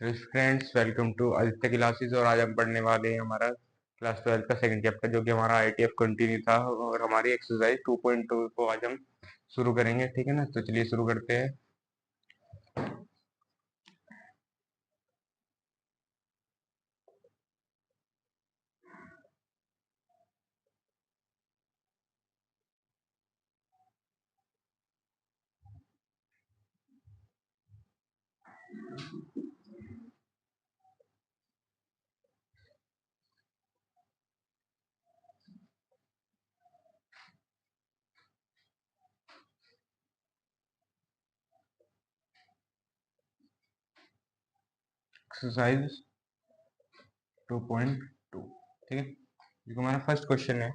Friends, welcome to Aditya classes. और आज हम पढ़ने वाले हैं हमारा क्लास 12 का सेकंड चैप्टर, जो कि हमारा आईटीएफ कंटिन्यू था। और हमारी एक्सरसाइज 2.2 को आज हम शुरू करेंगे। ठीक है ना, तो चलिए शुरू करते हैं। एक्सरसाइज 2.2, ठीक है। जो हमारा फर्स्ट क्वेश्चन है,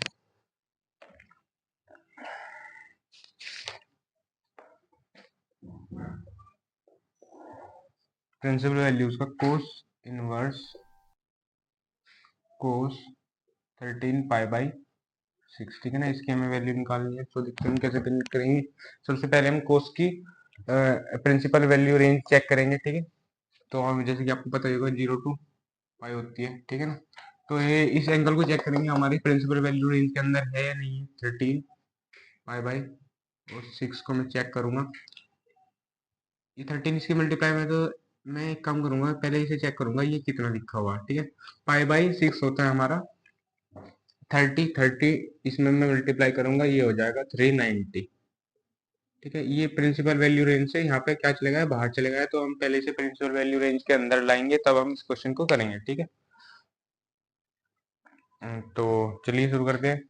प्रिंसिपल वैल्यूज का कोस इनवर्स कोस 13 पाई/6, ठीक है ना। इसकी हमें वैल्यू निकालनी है, तो देखते हैं हम कैसे करेंगे। सबसे पहले हम कोस की प्रिंसिपल वैल्यू रेंज चेक करेंगे, ठीक है। तो हम जैसे कि आपको पता ही होगा 0 to पाई होती है, ठीक है ना। तो ये इस एंगल को चेक करेंगे हमारी प्रिंसिपल वैल्यू रेंज के अंदर है या नहीं है। 13 पाई/6 को मैं चेक करूंगा। ये 13 इसकी मल्टीप्लाई में, तो मैं एक काम करूंगा, पहले इसे चेक करूंगा ये कितना लिखा हुआ है, ठीक है। पाई/6 होता है हमारा 30 इसमें मैं मल्टीप्लाई करूंगा, ये हो जाएगा 390, ठीक है। ये प्रिंसिपल वैल्यू रेंज से यहाँ पे क्या चलेगा, बाहर चलेगा। तो हम पहले से प्रिंसिपल वैल्यू रेंज के अंदर लाएंगे, तब हम इस क्वेश्चन को करेंगे, ठीक है। तो चलिए शुरू करते हैं,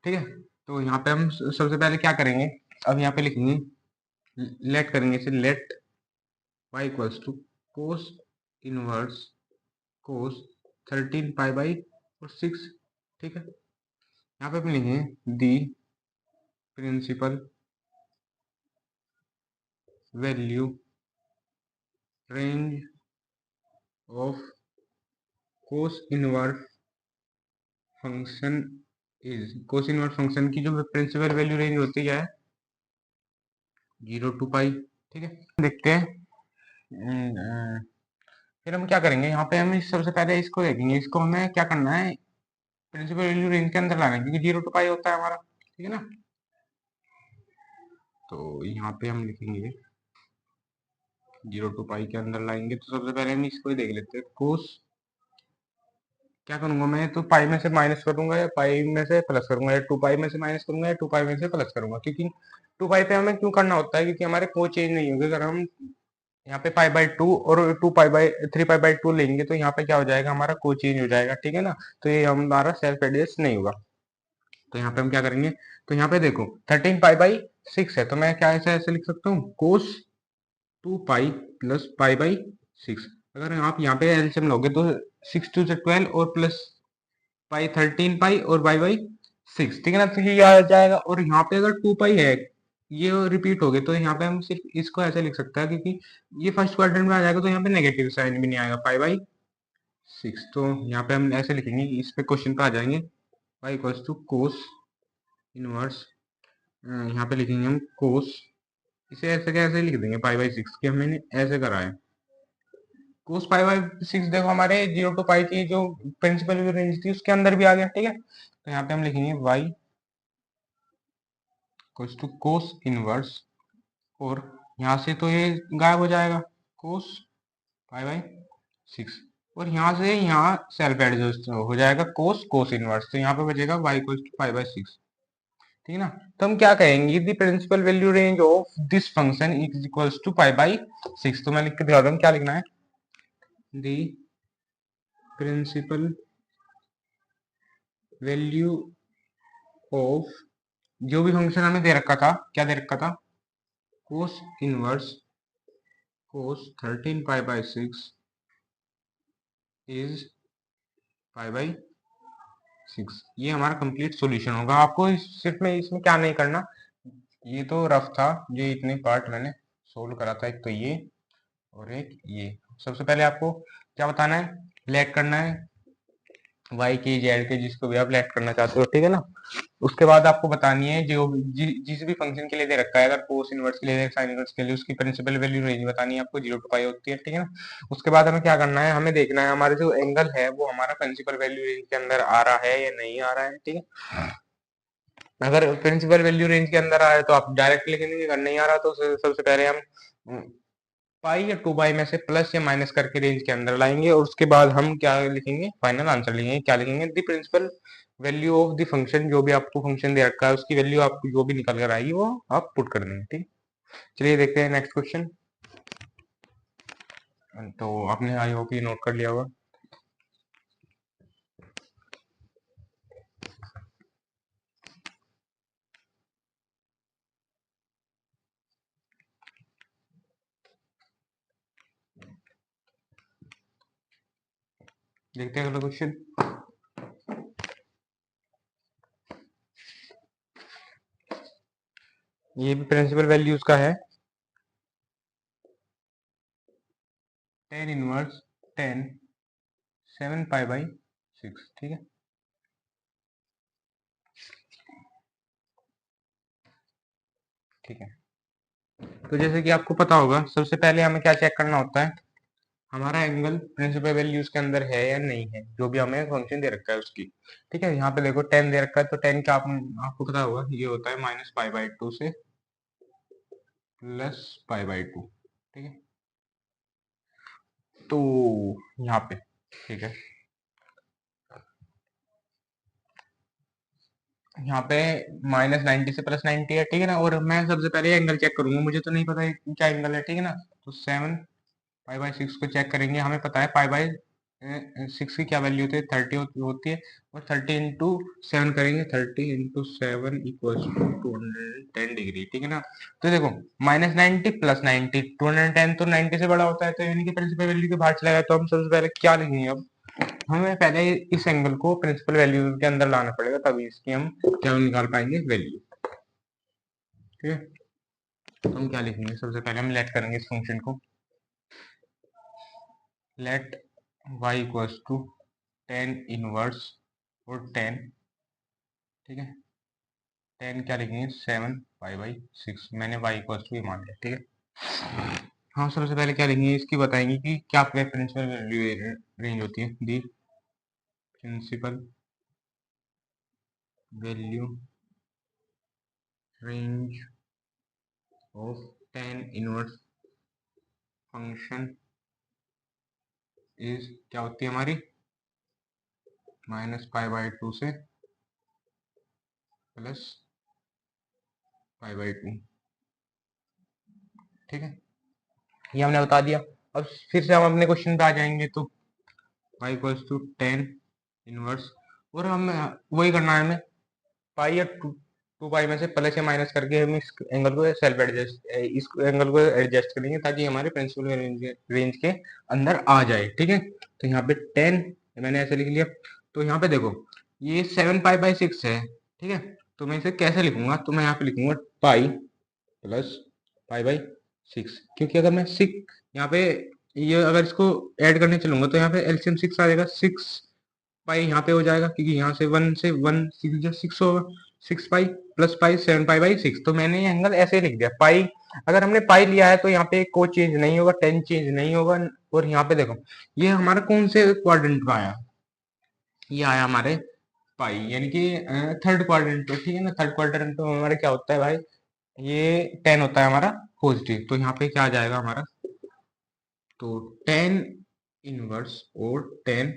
ठीक है। तो यहाँ पे हम सबसे पहले क्या करेंगे, अब यहाँ पे लिखेंगे, लेट करेंगे इसे, let y equals to cos inverse cos 13 पाई/6, ठीक है। यहाँ पे हम लिखेंगे the principal value range of cos inverse function is, cos inverse function की जो प्रिंसिपल वैल्यू रेंज होती है 0 to पाई, ठीक है। देखते हैं। फिर हम क्या करेंगे, यहाँ पे हम सबसे पहले इसको देखेंगे, इसको हमें क्या करना है, प्रिंसिपल वैल्यू रेंज के अंदर लाना है, क्योंकि 0 to पाई होता है हमारा, ठीक है ना। तो यहाँ पे हम लिखेंगे 0 to पाई के अंदर लाएंगे। तो सबसे पहले हम इसको ही देख लेते हैं। कोस क्या करूंगा मैं, तो पाई में से माइनस करूंगा या पाई में से प्लस करूंगा, या 2 पाई में से माइनस करूंगा या 2 पाई में से प्लस करूंगा। क्योंकि 2 पाई पे हमें क्यों करना होता है, क्योंकि हमारे कोई चेंज नहीं होगी। अगर हम यहाँ पे पाई/2 और 3 पाई/2 लेंगे, तो यहाँ पे क्या हो जाएगा, हमारा कोई चेंज हो जाएगा, ठीक है ना। तो ये हमारा सेल्फ एडजस्ट नहीं होगा। तो यहाँ पे हम क्या करेंगे, तो यहाँ पे देखो 13 पाई/6 है, तो मैं क्या ऐसे ऐसे लिख सकता हूँ, कोस 2 पाई प्लस पाई/6। अगर आप यहाँ पे एलसीएम लोगे, तो 6 2 से 12 और प्लस पाई 13 पाई और पाई/6, ठीक है ना। तो ये आ जाएगा। और यहाँ पे अगर 2 पाई है, ये रिपीट हो गए, तो यहाँ पे हम सिर्फ इसको ऐसे लिख सकते हैं, क्योंकि ये फर्स्ट क्वाड्रेंट में आ जाएगा, तो यहाँ पे नेगेटिव साइन भी नहीं आएगा, पाई/6। तो यहाँ पे हम ऐसे लिखेंगे, इस पे क्वेश्चन पे आ जाएंगे, pi equals to cos inverse, यहाँ पे लिखेंगे हम कोस, इसे ऐसे कैसे लिख देंगे, पाई/6 की हमने ऐसे करा है। कोस पाई/6 देखो हमारे 0 to पाई की जो प्रिंसिपल रेंज थी उसके अंदर भी आ गया, ठीक है। तो यहाँ पे हम लिखेंगे y equals to cos inverse, और यहाँ से तो ये गायब हो जाएगा, कोस पाई/6, और यहाँ से यहाँ सेल्फ एडजस्ट हो जाएगा, कोस कोस इनवर्स। तो यहाँ पे बचेगा y इक्वल्स टू पाई/6, ठीक है ना। तो हम क्या कहेंगे, the principal value range of this function is equals to पाई/6। तो मैं लिख के दिखा दूँ क्या लिखना है, द प्रिंसिपल वैल्यू ऑफ, जो भी फंक्शन हमें दे रखा था, क्या दे रखा था, कोस इनवर्स कोस 13 पाई/6 इज पाई/6। ये हमारा कंप्लीट सॉल्यूशन होगा। आपको सिर्फ में इसमें क्या नहीं करना, ये तो रफ था, ये इतने पार्ट मैंने सोल्व करा था, एक तो ये और एक ये। सबसे पहले आपको क्या बताना है, लेट करना है वाई की जेड के जिसको भी आप लेट करना चाहते हो, ठीक है ना। उसके बाद आपको बतानी है जो जिस भी फंक्शन के लिए दे रखा है, अगर कोस इनवर्स के लिए साइन इनवर्स के लिए, उसकी प्रिंसिपल वैल्यू रेंज बतानी है आपको, 0 to पाई होती है, ठीक है ना। उसके बाद हमें क्या करना है, हमें देखना है हमारा जो एंगल है वो हमारा प्रिंसिपल वैल्यू रेंज के अंदर आ रहा है या नहीं आ रहा है, ठीक है। अगर प्रिंसिपल वैल्यू रेंज के अंदर आ रहा है तो आप डायरेक्ट लिखेंगे, अगर नहीं आ रहा तो सबसे पहले हम पाई या 2 पाई में से प्लस या माइनस करके रेंज के अंदर लाएंगे, और उसके बाद हम क्या लिखेंगे, फाइनल आंसर लिखेंगे। क्या लिखेंगे, the principal value of the function, जो भी आपको फंक्शन दे रखा है उसकी वैल्यू आपको जो भी निकल कर आएगी वो आप पुट कर देंगे, ठीक। चलिए देखते हैं नेक्स्ट क्वेश्चन। तो आपने आई होप ये नोट कर लिया होगा। देखते हैं अगला क्वेश्चन। ये भी प्रिंसिपल वैल्यूज का है, टेन इनवर्स 10 7 पाई/6, ठीक है। ठीक है, तो जैसे कि आपको पता होगा, सबसे पहले हमें क्या चेक करना होता है, हमारा एंगल प्रिंसिपल वैल्यूज के अंदर है या नहीं है, जो भी हमें फंक्शन दे रखा है उसकी। ठीक है, यहाँ पे देखो 10 दे रखा है, तो 10 का आपको पता होगा ये होता है -पाई/2 से +पाई/2, ठीक है। तो यहाँ पे ठीक है, यहाँ पे -90 से +90 है, ठीक है ना। और मैं सबसे पहले एंगल चेक करूंगा, मुझे तो नहीं पता है क्या एंगल है, ठीक है ना। तो 7 पाई/6 को चेक करेंगे, हमें पता है पाई/6 की क्या वैल्यू होती है, 30 होती है। और 30 इंटू 7 करेंगे, 30 इंटू 7 इक्वल्स टू 210 डिग्री, ठीक है ना। तो देखो -90 +90 210, तो 90 से बड़ा होता है, तो यानी कि प्रिंसिपल वैल्यू के बाहर चला गया। तो हम सबसे पहले क्या लिखेंगे, अब हमें पहले इस एंगल को प्रिंसिपल वैल्यू के अंदर लाना पड़ेगा, तभी इसकी हम क्या निकाल पाएंगे, वैल्यू, ठीक है। तो हम क्या लिखेंगे, सबसे पहले हम लेट करेंगे इस फंक्शन को, let y equals to 10 inverse और 10, ठीक है। 10 क्या लिखेंगे, 7 पाई/6, मैंने y इक्वल्स टू मान लिया, ठीक है। हम सबसे पहले क्या लिखेंगे, इसकी बताएंगे कि क्या प्रिंसिपल वैल्यू रेंज होती है, the principal value range of 10 inverse function is, क्या होती है हमारी, -पाई/2 से +पाई/2, ठीक है। ये हमने बता दिया। अब फिर से हम अपने क्वेश्चन पे आ जाएंगे, तो y इक्वल्स टू 10 इनवर्स, और हम वही करना है हमें, पाई या 2 पाई में से प्लस या माइनस करके हम इस एंगल को सेल्फ एडजस्ट, इस एंगल को एडजस्ट करेंगे ताकि हमारे प्रिंसिपल रेंज के अंदर आ जाए, ठीक है। तो यहाँ पे 10 मैंने ऐसे लिख लिया। तो यहाँ पे देखो ये 7 पाई/6 है, ठीक है। तो मैं इसे कैसे लिखूंगा, तो मैं यहाँ पे लिखूंगा पाई प्लस पाई/6, क्योंकि अगर मैं 6 यहाँ पे, ये अगर इसको ऐड करने चलूंगा तो यहाँ पे एलसीएम 6 आ जाएगा, 6 पाई यहाँ पे हो जाएगा, क्योंकि यहाँ से 1 से 1 6 होगा, 6 पाई प्लस पाई 7 पाई/6। तो मैंने ये एंगल ऐसे लिख दिया, पाई अगर हमने पाई लिया है तो यहाँ पे कोई चेंज नहीं होगा, 10 चेंज नहीं होगा। और यहाँ पे देखो ये हमारा कौन से क्वाड्रेंट में आया, ये आया हमारे पाई, यानी कि थर्ड क्वाड्रेंट पे, ठीक है ना। थर्ड क्वाड्रेंट में हमारा क्या होता है भाई, ये 10 होता है हमारा पॉजिटिव, तो यहाँ पे क्या आ जाएगा हमारा, तो 10 इनवर्स और 10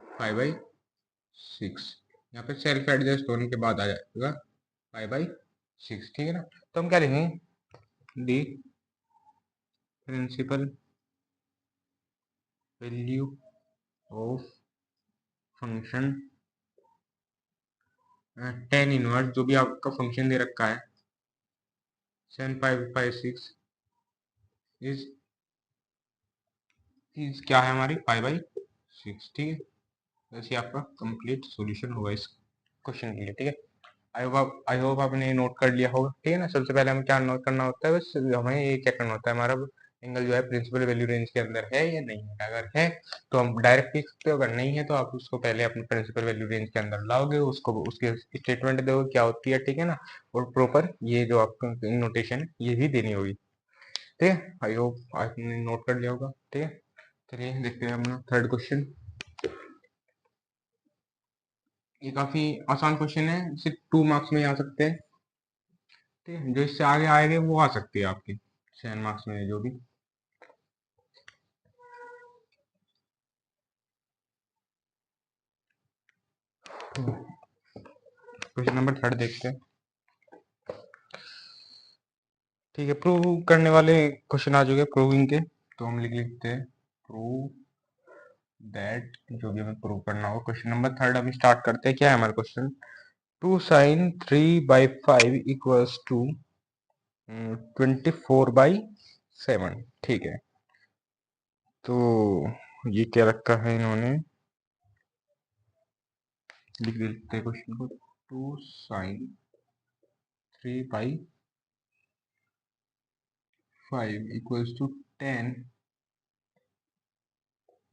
पाई/6, यहाँ पे सेल्फ एडजस्ट होने के बाद आ जाएगा पाई/6, ठीक है ना। तो हम क्या लिखेंगे, the principal value of function 10 inverse, जो भी आपका फंक्शन दे रखा है 7 पाई/6 इज क्या है हमारी पाई/6, ठीक है। वैसे आपका कंप्लीट सॉल्यूशन होगा इस क्वेश्चन के लिए, ठीक है। आई होप आपने नोट कर लिया होगा, ठीक है ना। सबसे पहले हमें क्या नोट करना होता है, बस हमें ये क्या करना होता है, हमारा एंगल जो है प्रिंसिपल वैल्यू रेंज के अंदर है या नहीं है। अगर है तो हम डायरेक्ट लिख सकते हो, अगर नहीं है तो आप उसको पहले अपने प्रिंसिपल वैल्यू रेंज के अंदर लाओगे, उसको उसके स्टेटमेंट दोगे क्या होती है, ठीक है ना। और प्रॉपर ये जो आपका नोटेशन है ये भी देनी होगी, ठीक है। आई होप आपने नोट कर लिया होगा, ठीक है। चलिए देखते हैं अपना थर्ड क्वेश्चन। ये काफी आसान क्वेश्चन है, सिर्फ 2 मार्क्स में ही आ सकते हैं, ठीक है। जो इससे आगे आएंगे वो आ सकती है आपकी 7 मार्क्स में जो भी। क्वेश्चन नंबर थर्ड देखते हैं, ठीक है। प्रूव करने वाले क्वेश्चन आ चुके प्रूविंग के, तो हम लिख लेते हैं प्रूव दैट, जो भी हमें प्रूव करना हो। क्वेश्चन नंबर थर्ड हम स्टार्ट करते हैं। क्या है हमारा क्वेश्चन, 2sin3/5 इक्वल्स टू 24/7, ठीक है। तो ये क्या रखा है इन्होंने, लिख देते हैं क्वेश्चन को, 2sin3/5 इक्वल्स टू 10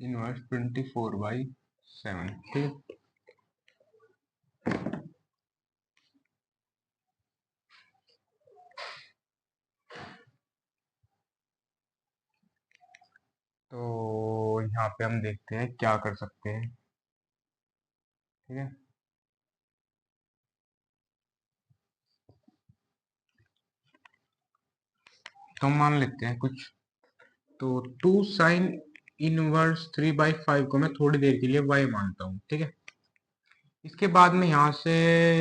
इनवर्स 24/7, ठीक है। तो यहाँ पे हम देखते हैं क्या कर सकते हैं, ठीक है। तो हम मान लेते हैं कुछ, तो 2sin−3/5 को मैं थोड़ी देर के लिए y मानता हूँ, ठीक है। इसके बाद में यहाँ से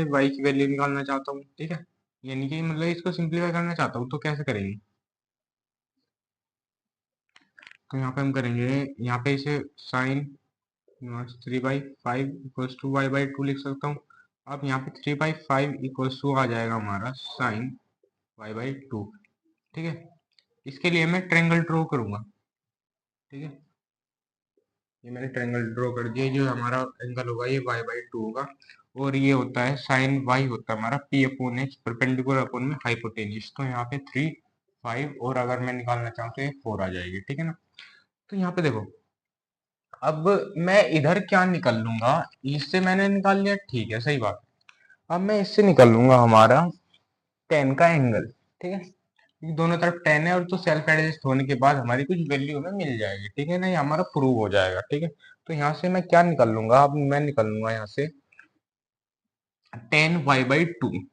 y की वैल्यू निकालना चाहता हूँ, ठीक है। यानी कि मतलब इसको सिंप्लीफाई करना चाहता हूँ, तो कैसे करेंगे। तो यहाँ पे हम करेंगे, यहाँ पे इसे sin−3/5 इक्वल्स टू y/2 लिख सकता हूँ। अब यहाँ पे 3/5 इक्वल्स टू आ जाएगा हमारा sin y/2, ठीक है। इसके लिए मैं ट्रायंगल ड्रॉ करूंगा, ठीक है। ये मैंने ट्रायंगल ड्रॉ कर दिया, जो हमारा एंगल होगा ये y/2 होगा, और ये होता है साइन y होता है हमारा p/h परपेंडिकुलर अपॉन में हाइपोटेन्यूज। तो यहाँ पे 3 5 और अगर मैं निकालना चाहूँ तो ये 4 आ जाएगी, ठीक है ना। तो यहाँ पे देखो, अब मैं इधर क्या निकल लूंगा, इससे मैंने निकाल लिया, ठीक है, सही बात। अब मैं इससे निकल लूंगा हमारा 10 का एंगल, ठीक है। क्योंकि दोनों तरफ 10 है, और तो सेल्फ एडजस्ट होने के बाद हमारी कुछ वैल्यू हमें मिल जाएगी, ठीक है ना, ये हमारा प्रूव हो जाएगा, ठीक है। तो यहाँ से मैं क्या निकल लूंगा, अब मैं निकल लूंगा यहाँ से 10y/2।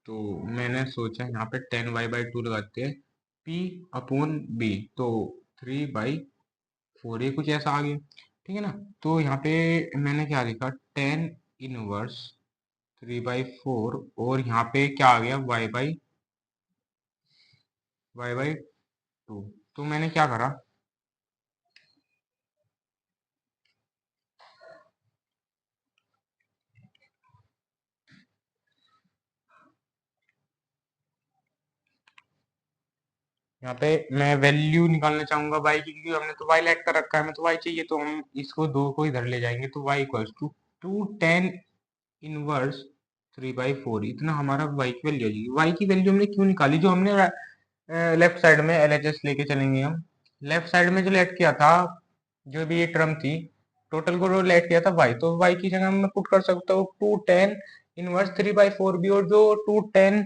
तो मैंने सोचा यहाँ पे 10y/2 लगाते हैं, p/b, तो 3/4, ये कुछ ऐसा आ गया, ठीक है ना। तो यहाँ पे मैंने क्या लिखा, 10 इनवर्स 3/4, और यहाँ पे क्या आ गया, y/2। तो मैंने क्या करा, यहाँ पे मैं वैल्यू निकालना चाहूंगा y की, क्योंकि हमने तो y लेट कर रखा है, हमें तो y चाहिए, तो हम इसको दो को इधर ले जाएंगे, तो y इक्वल्स टू 2 10 इनवर्स 3/4, इतना हमारा y की वैल्यू आ जाएगी। y की वैल्यू हमने क्यों निकाली, जो हमने लेफ्ट साइड में LHS लेके चलेंगे हम, लेफ्ट साइड में जो लेट किया था, जो भी ये टर्म थी, टोटल को लेट किया था y, तो y की जगह मैं पुट कर सकता हूँ 2 10 इनवर्स 3/4 भी, और जो 2 10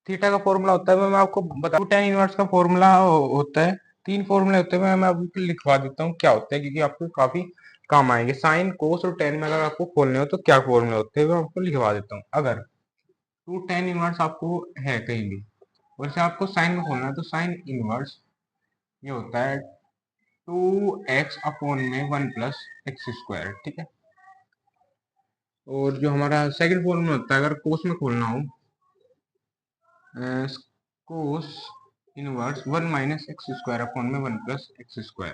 थीटा का फॉर्मूला होता है, मैं आपको बता, 2 10 इनवर्स का फॉर्मूला होता है, 3 फॉर्मूले होते हैं, मैं आपको लिखवा देता हूँ क्या होता है, क्योंकि आपको काफी काम आएंगे। साइन कोस और टेन में अगर आपको खोलने हो तो क्या फॉर्मूले होते हैं, मैं आपको लिखवा देता हूँ। अगर 2 10 इनवर्स आपको है कहीं भी, और से आपको साइन में खोलना है, तो साइन इनवर्स ये होता है 2x/1 + x², ठीक है। और जो हमारा सेकंड फॉर्मूला होता है, अगर कोस में खोलना हो, कोस इनवर्स 1 - x²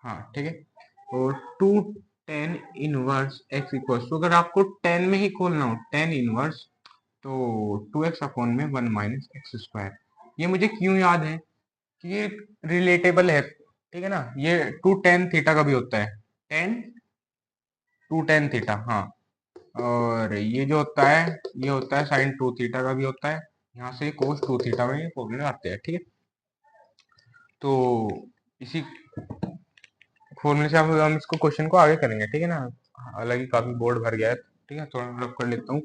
हाँ, ठीक है। और 2 10 इनवर्स x अगर आपको 10 में ही खोलना हो, 10 इनवर्स, तो 2x/1 - x²। ये मुझे क्यों याद है कि ये रिलेटेबल है, ठीक है ना। ये 2 10 थीटा का भी होता है, 2 10 थीटा, हाँ। और ये जो होता है, ये होता है sin 2 थीटा का भी होता है। यहाँ से cos 2 थीटा में ये फॉर्मूले आते हैं, ठीक है। तो इसी फॉर्मूले से हम इसको क्वेश्चन को आगे करेंगे, ठीक है ना। हालांकि काफी बोर्ड भर गया है, ठीक है, थोड़ा रफ कर लेता हूँ।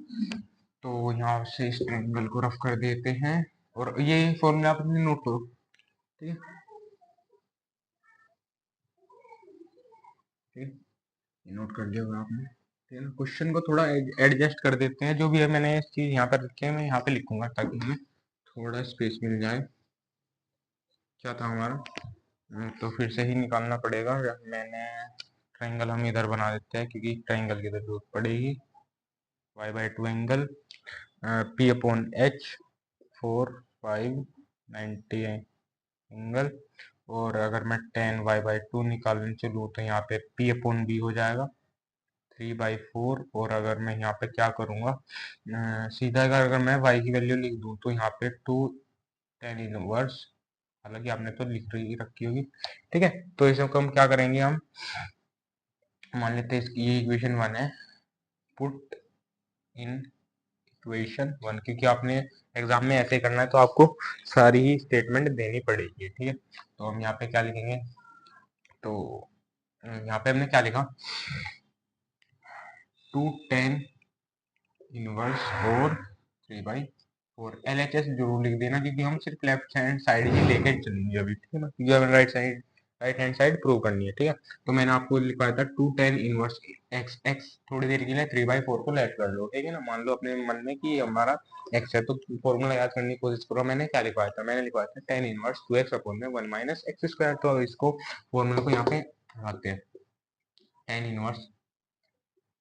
तो यहाँ से इस ट्रायंगल को रफ कर देते हैं और ये फॉर्मूला आप अपने नोट करो, ठीक है, ठीक है, नोट कर लिया होगा आपने, ठीक है ना। क्वेश्चन को थोड़ा एडजस्ट कर देते हैं, जो भी है मैंने इस चीज यहाँ पर रखी है मैं यहाँ पे लिखूंगा ताकि हमें थोड़ा स्पेस मिल जाए। क्या था हमारा, तो फिर से ही निकालना पड़ेगा। मैंने ट्रायंगल हम इधर बना देते हैं क्योंकि ट्रायंगल की जरूरत पड़ेगी। y/2 angle P upon H 4 5 90 angle, और अगर मैं tan y/2 निकालने चलूँ तो यहाँ पे P अपॉन B हो जाएगा 3/4। और अगर मैं यहाँ पे क्या करूँगा, सीधा अगर मैं y की वैल्यू लिख दूँ तो यहाँ पे 2 tan इनवर्स, हालांकि आपने तो लिख रखी होगी, ठीक है। तो इसे हम क्या करेंगे, हम मान लेते हैं इसकी ये इक्वेशन 1 है, पुट इन इक्वेशन 1, क्योंकि आपने एग्जाम में ऐसे करना है तो आपको सारी ही स्टेटमेंट देनी पड़ेगी, ठीक है। तो हम यहाँ पे क्या लिखेंगे, तो यहाँ पे हमने क्या लिखा, 2 tan इनवर्स और 3/4। LHS जरूर लिख देना क्योंकि हम सिर्फ लेफ्ट हैंड साइड ही लेके चलेंगे अभी, ठीक है ना, क्योंकि हमें राइट हैंड साइड प्रूव करनी है, ठीक है। तो मैंने आपको लिखवाया था 2 tan इनवर्स x थोड़ी देर के लिए 3/4 को लेट कर लो, ठीक है ना। मान लो अपने मन में कि हमारा x है तो फॉर्मूला याद करने की कोशिश करो। मैंने क्या लिखवाया था, मैंने लिखवाया था tan इनवर्स 2x अपॉन में 1 माइनस एक्स स्क्वायर। तो इसको फॉर्मूले को यहाँ पे लगाते हैं, tan इनवर्स,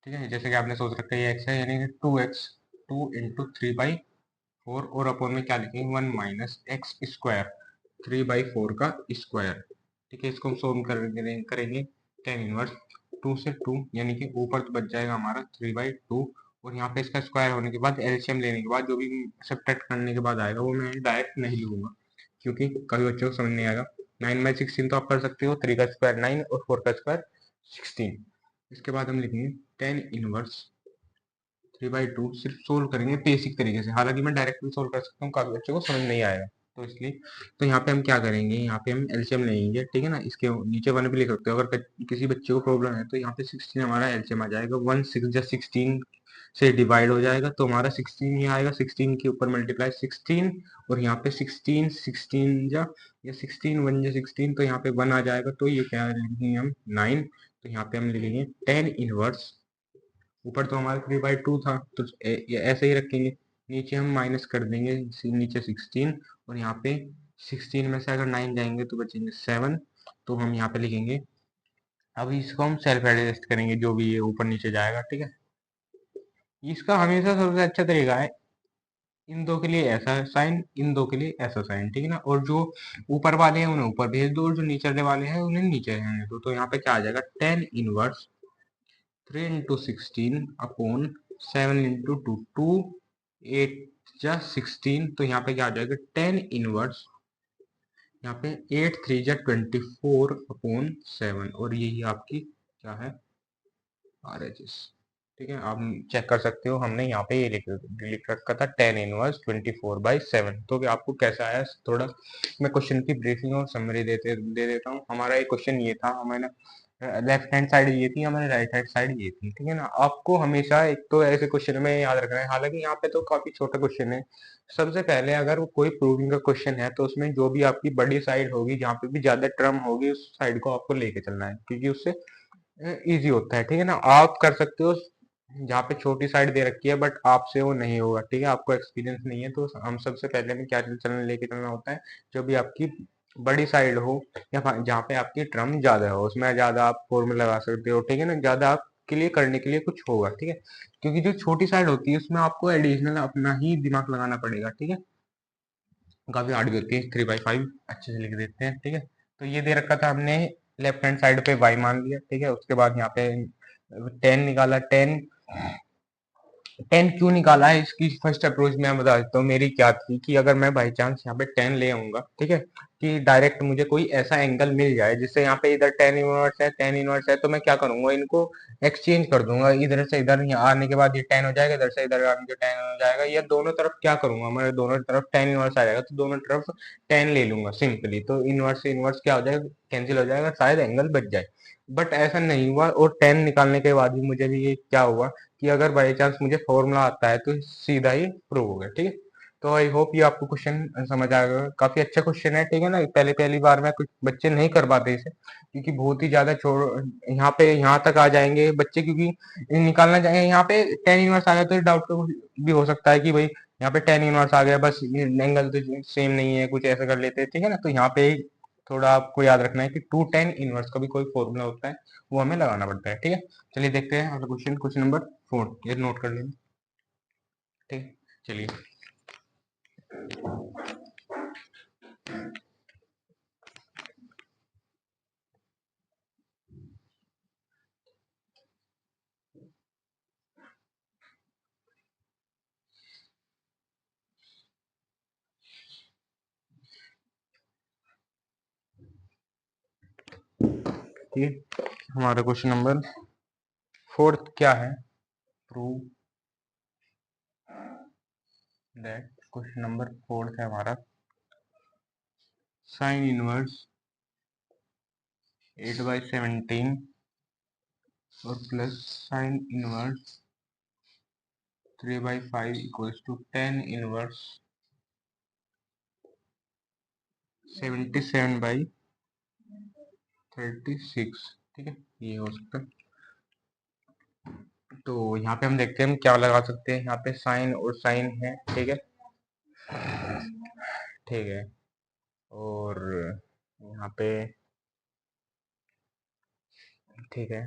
ठीक है, जैसे कि आपने सोच रखा है ये x है यानी कि 2x 2 इंटू 3/4 और अपॉन में क्या लिखेंगे 1 माइनस एक्स स्क्वायर 3/4 का स्क्वायर, ठीक है। इसको हम सोल्व करेंगे tan इनवर्स 2 से 2 यानी कि ऊपर तो बच जाएगा हमारा 3/2, और यहाँ पे इसका स्क्वायर होने के बाद एलसीएम लेने के बाद जो भी सब्ट्रैक्ट करने के बाद आएगा वो मैं डायरेक्ट नहीं लूंगा क्योंकि कभी बच्चों को समझ नहीं आएगा। 9/16 तो आप कर सकते हो, 3 का स्क्वायर 9 और 4 का स्क्वायर 16। इसके बाद हम लिखेंगे tan इनवर्स 3/2, सिर्फ सोल्व करेंगे बेसिक तरीके से, हालांकि मैं डायरेक्ट भी सोल्व कर सकता हूँ, काफी बच्चों को समझ नहीं आएगा तो इसलिए। तो यहाँ पे हम क्या करेंगे, यहाँ पे हम एलसीएम लेंगे, ठीक है ना। इसके नीचे 1 भी लिख सकते हो, अगर किसी बच्चे को प्रॉब्लम है तो यहाँ पे 16 हमारा एलसीएम आ जाएगा। 1 6 जा 16 से डिवाइड हो जाएगा तो हमारा 16 ही आएगा, 16 के ऊपर मल्टीप्लाई 16, और यहाँ पे 16 16 जा या 16 1 जा 16, तो यहाँ पे 1 आ जाएगा। तो ये क्या लिखेंगे हम 9, तो यहाँ पे हम लिखेंगे tan इनवर्स, ऊपर तो हमारा 3/2 था तो ये ऐसे ही रखेंगे, नीचे हम माइनस कर देंगे, नीचे 16 और यहाँ पे 16 में से अगर 9 जाएंगे तो बचेंगे 7। तो हम यहाँ पे लिखेंगे, अब इसको हम सेल्फ एडजस्ट करेंगे जो भी ये ऊपर नीचे जाएगा, ठीक है। इसका हमेशा सबसे अच्छा तरीका है, इन दो के लिए ऐसा साइन, इन दो के लिए ऐसा साइन, ठीक है ना। और जो ऊपर वाले हैं उन्हें ऊपर भेज दो और जो नीचे वाले हैं उन्हें नीचे रहने दो। तो यहाँ पे क्या आ जाएगा, tan inverse 3 into 16 upon 7 into 2 2 8 जा 16। तो यहाँ पे क्या आ जाएगा tan इनवर्स, यहाँ पे 8 3 जा 24 अपॉन 7, और यही आपकी क्या है RHS, ठीक है। आप चेक कर सकते हो, हमने यहाँ पे ये लिख रखा था tan इनवर्स 24/7। तो आपको कैसा आया, थोड़ा मैं क्वेश्चन की ब्रीफिंग और समरी दे देता हूँ। हमारा ये क्वेश्चन ये था, हमारे लेफ्ट हैंड साइड ये थी, हमारे राइट हैंड साइड ये थी, ठीक है ना। आपको हमेशा एक तो ऐसे क्वेश्चन में याद रखना है, हालांकि यहाँ पे तो काफी छोटा क्वेश्चन है। सबसे पहले अगर कोई प्रूविंग का क्वेश्चन है तो उसमें जो भी आपकी बड़ी साइड होगी, जहाँ पे भी ज्यादा टर्म होगी, उस साइड को आपको लेके चलना है क्योंकि उससे इजी होता है, ठीक है ना। आप कर सकते हो जहाँ पे छोटी साइड दे रखी है बट आपसे वो नहीं होगा, ठीक है, आपको एक्सपीरियंस नहीं है। तो हम सबसे पहले में क्या चलना लेके चलना होता है, जो भी आपकी बड़ी साइड हो या जहाँ पे आपकी टर्म ज्यादा हो उसमें ज्यादा आप फॉर्मूला लगा सकते हो, ठीक है ना, ज्यादा आपके लिए करने के लिए कुछ होगा, ठीक है। क्योंकि जो छोटी साइड होती है उसमें आपको एडिशनल अपना ही दिमाग लगाना पड़ेगा, ठीक है, काफी हार्ड भी होती है। 3/5 अच्छे से लिख देते हैं, ठीक है। तो ये दे रखा था हमने, लेफ्ट हैंड साइड पे y मान लिया, ठीक है। उसके बाद यहाँ पे 10 निकाला, 10 क्यों निकाला है इसकी फर्स्ट अप्रोच मैं बता देता हूँ। मेरी क्या थी कि अगर मैं बाई चांस यहाँ पे 10 ले आऊंगा, ठीक है, कि डायरेक्ट मुझे कोई ऐसा एंगल मिल जाए जिससे यहाँ पे इधर टेन इनवर्स है, तो मैं क्या करूंगा, इनको एक्सचेंज कर दूंगा, इधर से इधर यहाँ आने के बाद ये टेन हो जाएगा, इधर से इधर आने के टेन हो जाएगा, या दोनों तरफ क्या करूंगा, हमारे दोनों तरफ टेन इनवर्स आ जाएगा, तो दोनों तरफ टेन ले लूंगा सिंपली, तो इनवर्स से इनवर्स क्या हो जाएगा, कैंसिल हो जाएगा, शायद एंगल बच जाए। बट ऐसा नहीं हुआ, और टेन निकालने के बाद भी मुझे भी ये क्या हुआ कि अगर बाई चांस मुझे फॉर्मूला आता है तो सीधा ही प्रूव हो गया, ठीक है। तो आई होप ये आपको क्वेश्चन समझ आ गया, काफी अच्छा क्वेश्चन है, ठीक है ना। पहले पहली बार में कुछ बच्चे नहीं कर पाते इसे, क्योंकि बहुत ही ज्यादा छोड़, यहाँ पे यहाँ तक आ जाएंगे बच्चे, क्योंकि निकालना चाहेंगे यहाँ पे टेन इनवर्स आ गया तो डाउट भी हो सकता है कि भाई यहाँ पे टेन इनवर्स आ गया, बस एंगल तो सेम नहीं है, कुछ ऐसा कर लेते हैं, ठीक है ना। तो यहाँ पे थोड़ा आपको याद रखना है कि टू टेन इनवर्स का भी कोई फॉर्मूला होता है, वो हमें लगाना पड़ता है, ठीक है। चलिए देखते हैं अगला क्वेश्चन, क्वेश्चन नंबर 4, ये नोट कर लेंगे, ठीक। चलिए ठीक है, हमारा क्वेश्चन नंबर 4 क्या है, प्रूव दैट, क्वेश्चन नंबर 4 है हमारा, साइन इनवर्स 8/17 और plus sine inverse 3/5 equals to 10 inverse 77/36, ठीक है, ये हो सकता है। तो यहाँ पे हम देखते हैं हम क्या लगा सकते हैं, यहाँ पे साइन और साइन है, ठीक है, ठीक है, और यहाँ पे ठीक है।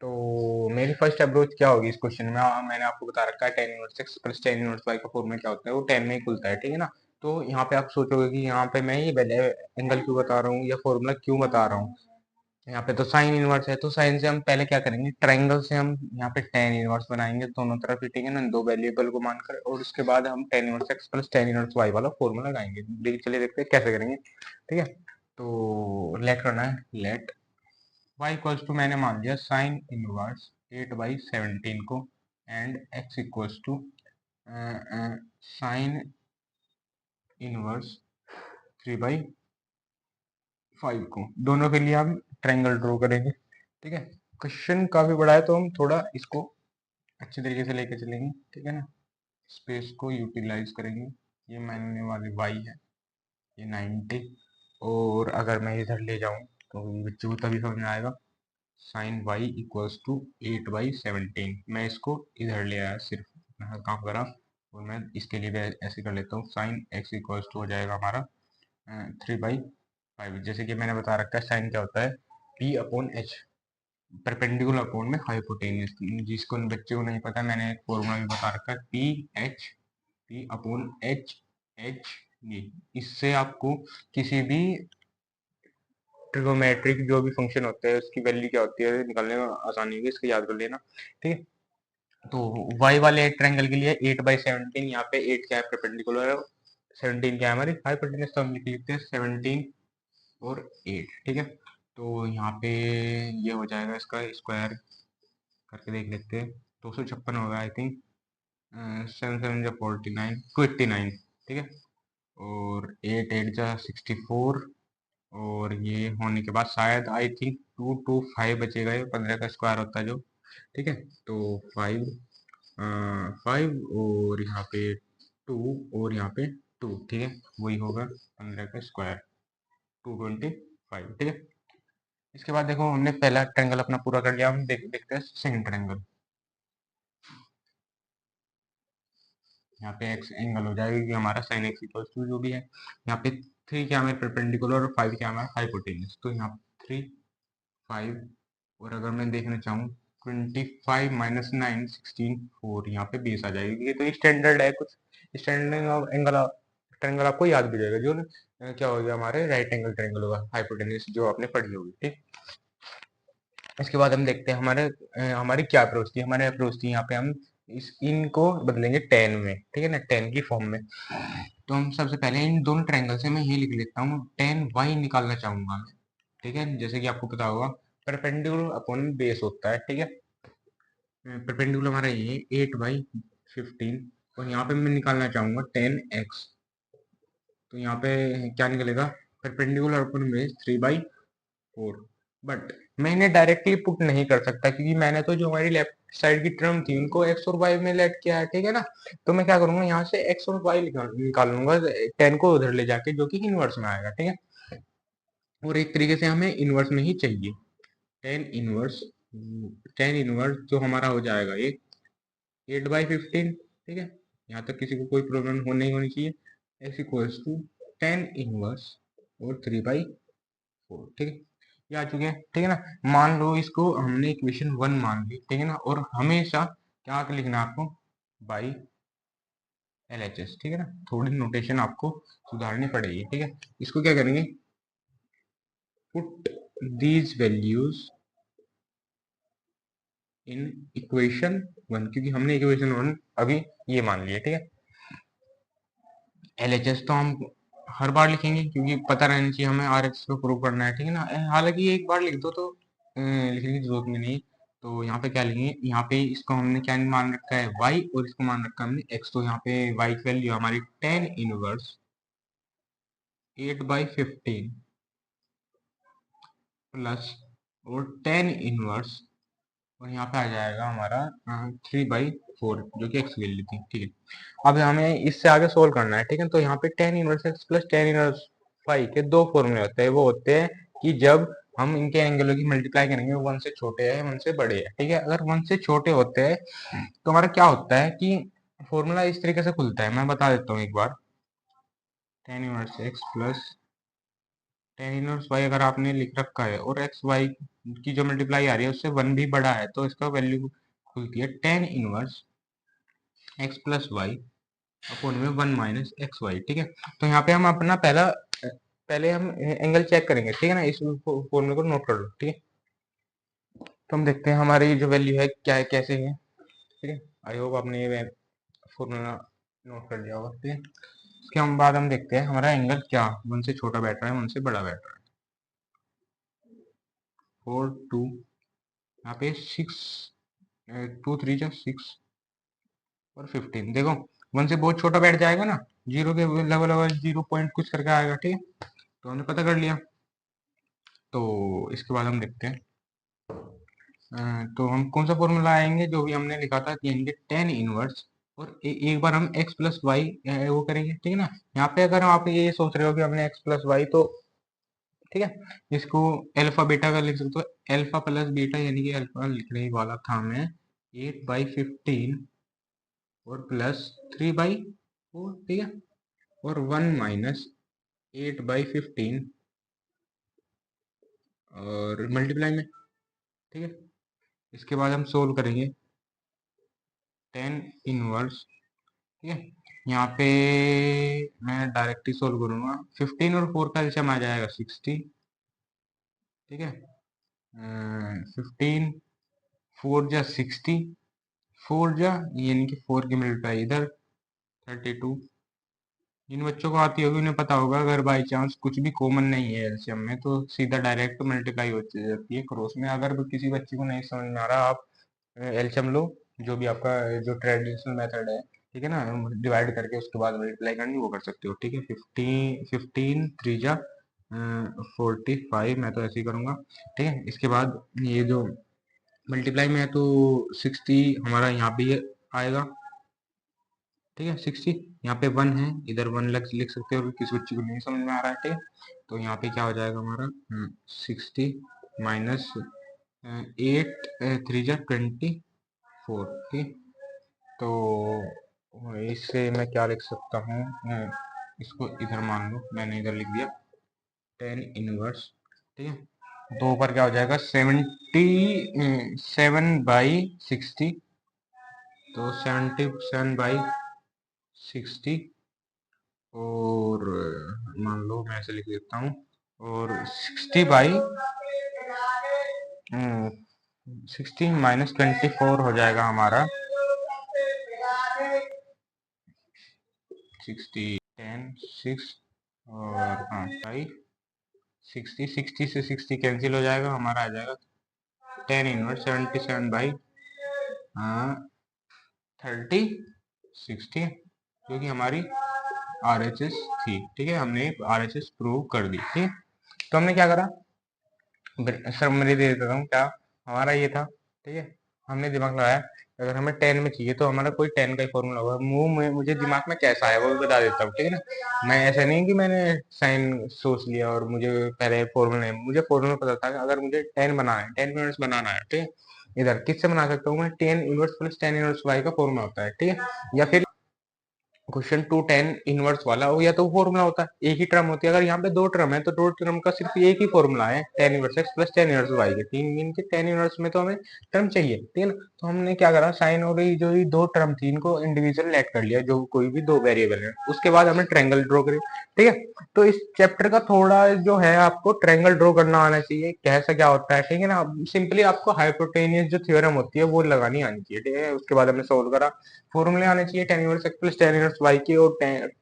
तो मेरी फर्स्ट अप्रोच क्या होगी इस क्वेश्चन में, मैंने आपको बता रखा है tan inverse X plus tan inverse Y का फॉर्मूला क्या होता है, वो टेन में ही खुलता है, ठीक है ना। तो यहाँ पे आप सोचोगे कि यहाँ पे मैं ये एंगल क्यों बता रहा हूँ या फॉर्मूला क्यों बता रहा हूँ। यहाँ पे तो साइन इनवर्स है, तो साइन से हम पहले क्या करेंगे, ट्रायंगल से हम यहाँ पे टेन इनवर्स बनाएंगे दोनों तरफ ही, ठीक है ना, दो वेरिएबल को मानकर, और उसके बाद हम tan inverse X plus tan inverse Y वाला फॉर्मूला लगाएंगे। चलिए देखते हैं कैसे करेंगे, ठीक है। तो लेट करना है, लेट y इक्वल्स टू, मैंने मान लिया साइन इनवर्स 8/17 को, and x equals to sine inverse 3/5 को, दोनों के लिए हम ट्रायंगल ड्रॉ करेंगे, ठीक है। क्वेश्चन काफी बड़ा है तो हम थोड़ा इसको अच्छे तरीके से लेके चलेंगे, ठीक है ना, स्पेस को यूटिलाइज करेंगे। ये मानने वाली y है, ये 90, और अगर मैं इधर ले जाऊं तो बच्चों को तभी समझ में आएगा, साइन वाई इक्वल्स टू 8/17, मैं इसको इधर ले आया, सिर्फ अपना काम करा, और मैं इसके लिए भी ऐसे कर लेता हूँ, साइन एक्स इक्वल्स टू हो जाएगा हमारा 3/5, जैसे कि मैंने बता रखा है साइन क्या होता है, P/H, परपेंडिकुलर अपॉन में हाइपोटेन्यूस, जिसको बच्चे को नहीं पता मैंने एक फॉर्मूला भी बता रखा है, P/H, इससे आपको किसी भी ट्रिगोमेट्रिक जो भी फंक्शन होते हैं उसकी वैल्यू क्या होती है निकालने में आसानी होगी, इसको याद कर लेना, ठीक है। तो y वाले ट्रायंगल के लिए 8/17, यहाँ पे 8 क्या है, परपेंडिकुलर है, 17 क्या है हमारी हाइपोटेन्यूस, तो हम लिख लेते हैं 17 और 8, ठीक है। तो यहाँ पे ये हो जाएगा, इसका स्क्वायर करके देख लेते हैं, 256 होगा आई थिंक, 7 7 49 289, ठीक है, और 8 8 64, और ये होने के बाद शायद आई थिंक 2 2 5 बचेगा, ये 15 का स्क्वायर होता है जो, ठीक है। तो 5 और यहाँ पे 2 और यहाँ पे 2, ठीक है, वही होगा 15 का स्क्वायर, 225, ठीक है। इसके बाद देखो हमने पहला ट्रायंगल अपना पूरा कर लिया, हम देखते हैं सेकंड ट्रायंगल। यहाँ पे एक्स एंगल हो जाएगा क्योंकि हमारा साइन एक्स इक्वल्स टू जो भी है, यहाँ पे 3 क्या हमारे परपेंडिकुलर और 5 क्या हमारा हाइपोटेन्यूस, तो यहाँ 3 5, और अगर मैं देखना चाहूँ 25 माइनस 9 16 4, यहाँ पे 20 आ जाएगी, ये तो स्टैंडर्ड है, कुछ स्टैंडर्ड एंगल ट्रायंगल आपको याद भी रहेगा, जो क्या हो गया हमारे राइट एंगल ट्रायंगल होगा, हाइपोटेन्यूस जो आपने पढ़ी होगी, ठीक। इसके बाद हम देखते हैं हमारे हमारी क्या अप्रोच थी, हमारे अप्रोच थी यहाँ पे हम इस इनको बदलेंगे टेन में, ठीक है ना, टेन की फॉर्म में। तो हम सबसे पहले इन दोनों ट्रायंगल से मैं ये लिख लेता हूँ, टेन वाई निकालना चाहूंगा मैं, ठीक है। जैसे कि आपको पता होगा परपेंडिकुलर अपॉन बेस होता है, ठीक है। परपेंडिकुलर हमारा ये 8/15, और यहाँ पे मैं निकालना चाहूंगा 10x। तो यहाँ पे क्या निकलेगा, परपेंडिकुलर अपॉन बेस 3/4। बट मैं इन्हें डायरेक्टली पुट नहीं कर सकता, क्योंकि मैंने तो जो हमारी लेफ्ट साइड की टर्म थी उनको एक्स और वाई में लेट किया है, ठीक है ना। तो मैं क्या करूंगा, यहाँ से एक्स और वाई निकाल लूंगा, 10 को उधर ले जाके, जो कि इनवर्स में आएगा, ठीक है। और एक तरीके से हमें इनवर्स में ही चाहिए, टेन इनवर्स। टेन इनवर्स जो हमारा हो जाएगा ये 8/15, ठीक है। यहाँ तक किसी को कोई प्रॉब्लम नहीं होनी चाहिए। एक्स इक्वल्स टू 10 इनवर्स और 3/4, ठीक है। ये आ चुके हैं, ठीक है ना। मान लो इसको हमने इक्वेशन 1 मान ली, ठीक है ना। और हमेशा क्या लिखना है आपको, बाई LHS, ठीक है ना। थोड़ी नोटेशन आपको सुधारनी पड़ेगी, ठीक है। इसको क्या करेंगे, put these values in equation 1, क्योंकि हमने इक्वेशन 1 अभी ये मान लिया, ठीक है। LHS तो हम हर बार लिखेंगे, क्योंकि पता रहना चाहिए हमें RHS को प्रूव करना है, ठीक है ना। हालांकि एक बार लिख दो तो लिखने की जरूरत में नहीं। तो यहाँ पे क्या लिखेंगे, यहाँ पे इसको हमने क्या मान रखा है, y, और इसको मान रखा है हमने x। तो यहाँ पे y की वैल्यू हमारी 10 इनवर्स 8/15 प्लस और 10 इनवर्स, और यहाँ पे आ जाएगा हमारा 3/4, जो कि x की वैल्यू थी, ठीक है। अब हमें इससे आगे सोल्व करना है, ठीक है। तो यहाँ पे 10 inverse x plus 10 inverse y के दो फॉर्मूले होते हैं। वो होते हैं कि जब हम इनके एंगलों की मल्टीप्लाई करेंगे, वन से छोटे हैं वन से बड़े हैं, ठीक है। अगर वन से छोटे होते हैं तो हमारा क्या होता है कि फॉर्मूला इस तरीके से खुलता है, मैं बता देता हूँ एक बार। 10 inverse x plus 10 inverse y अगर आपने लिख रखा है, और एक्स वाई की जो मल्टीप्लाई आ रही है उससे वन भी बड़ा है, तो इसका वैल्यू खुलती है 10 inverse x plus Y upon में 1 - xy, ठीक है। तो यहाँ पे हम अपना पहले हम एंगल चेक करेंगे, ठीक है ना। इस फॉर्मूले को नोट कर लो, ठीक है। तो हम देखते हैं हमारी जो वैल्यू है क्या है, कैसे है, ठीक है। आई होप आपने ये फॉर्मूला नोट कर लिया होगा, ठीक है। इसके हम बाद हम देखते हैं हमारा एंगल क्या वन से छोटा बैठ रहा है वन से बड़ा बैठ रहा है। 4 2, यहाँ पे 6 2 3 जा 6 और 15, देखो वन से बहुत छोटा बैठ जाएगा ना, जीरो के लेवल लेवल 0 पॉइंट कुछ करके आएगा, ठीक है। तो हमने पता कर लिया। तो इसके बाद हम देखते हैं तो हम कौन सा फॉर्मूला आएंगे, जो भी हमने लिखा था कि यानी कि 10 इनवर्स, और एक बार हम x प्लस वाई वो करेंगे, ठीक है ना। यहाँ पे अगर आप ये सोच रहे हो कि हमने x प्लस वाई, तो ठीक है, इसको अल्फा बीटा का लिख सकते हो, अल्फा प्लस बीटा, यानी कि अल्फा लिखने ही वाला था मैं 8/15 और प्लस 3/4, ठीक है, और 1 - 8/15 और मल्टीप्लाई में, ठीक है। इसके बाद हम सोल्व करेंगे 10 इनवर्स, ठीक है। यहाँ पे मैं डायरेक्टली सोल्व करूंगा, 15 और 4 का एलसीएम आ जाएगा 60, ठीक है। 15 4 जा 60, 4 जा यानी कि 4 की मल्टीप्लाई इधर 32। जिन बच्चों को आती होगी उन्हें पता होगा, अगर बाई चांस कुछ भी कॉमन नहीं है एलसीएम में तो सीधा डायरेक्ट मल्टीप्लाई हो जाती है क्रॉस में। अगर किसी बच्चे को नहीं समझ में आ रहा, आप एलसीएम लो, जो भी आपका जो ट्रेडिशनल मेथड है, ठीक है ना, डिवाइड करके उसके बाद मल्टीप्लाई करनी वो कर सकते हो, ठीक है। 15 3 जा 45, मैं तो ऐसे ही करूंगा, ठीक है। इसके बाद ये जो मल्टीप्लाई में है तो 60 हमारा यहाँ भी आएगा, ठीक है। 60 यहाँ पे 1 है, इधर 1 लिख सकते हो, किसी बच्चे को नहीं समझ में आ रहा है, ठीक है। तो यहाँ पे क्या हो जाएगा हमारा 60 माइनस 8 3 जा 24, ठीक है। तो इससे मैं क्या लिख सकता हूँ, इसको इधर मान लो, मैंने इधर लिख दिया 10 इनवर्स, ठीक है। दो पर क्या हो जाएगा 77/60, तो 77/60, और मान लो मैं ऐसे लिख देता हूँ, और 60 - 24 हो जाएगा हमारा 60 10 6 और हाँ भाई 60 60 से 60 कैंसिल हो जाएगा, हमारा आ जाएगा 10 इनवर्स 77 बाई 30 60, जो कि हमारी RHS थी। ठीक है, हमने RHS प्रूव कर दी। ठीक है, तो हमने क्या करा, समरी दे देता हूँ क्या हमारा ये था। ठीक है, हमने दिमाग लगाया अगर हमें 10 में चाहिए तो हमारा कोई 10 का ही फॉर्मूला होगा। मुझे दिमाग में कैसा है वो भी बता देता हूँ। ठीक है ना, मैं ऐसा नहीं कि मैंने साइन सोच लिया और मुझे पहले फॉर्मूला, मुझे फॉर्मूला पता था कि अगर मुझे 10 बनाना है, 10 इनवर्स बनाना है, ठीक है, इधर किससे बना सकता हूँ मैं, 10 इनवर्स प्लस 10 इनवर्स वाई का फॉर्मूला होता है। ठीक है, या फिर क्वेश्चन 210 इनवर्स वाला हो, या तो फॉर्मूला होता है, एक ही टर्म होती है। अगर यहाँ पे दो टर्म है तो दो टर्म का सिर्फ एक ही फॉर्मूला है, 10 inverse X plus 10 inverse Y के, तीन इनके 10 इनवर्स में तो हमें टर्म चाहिए। ठीक है ना, तो हमने क्या करा, साइन और ये दो टर्म थी इनको इंडिविजुअल लेट कर लिया, जो कोई भी दो वेरिएबल है। उसके बाद हमने ट्रायंगल ड्रॉ करी। ठीक है, तो इस चैप्टर का थोड़ा जो है आपको ट्रायंगल ड्रॉ करना आना चाहिए, कैसा क्या होता है। ठीक है ना, सिंपली आपको हाइपोटेनियस जो थ्योरम होती है वो लगानी आनी चाहिए। ठीक है, उसके बाद हमने सोल्व करा, फॉर्मूले आने चाहिए 10 inverse X plus 10 inverse Y के और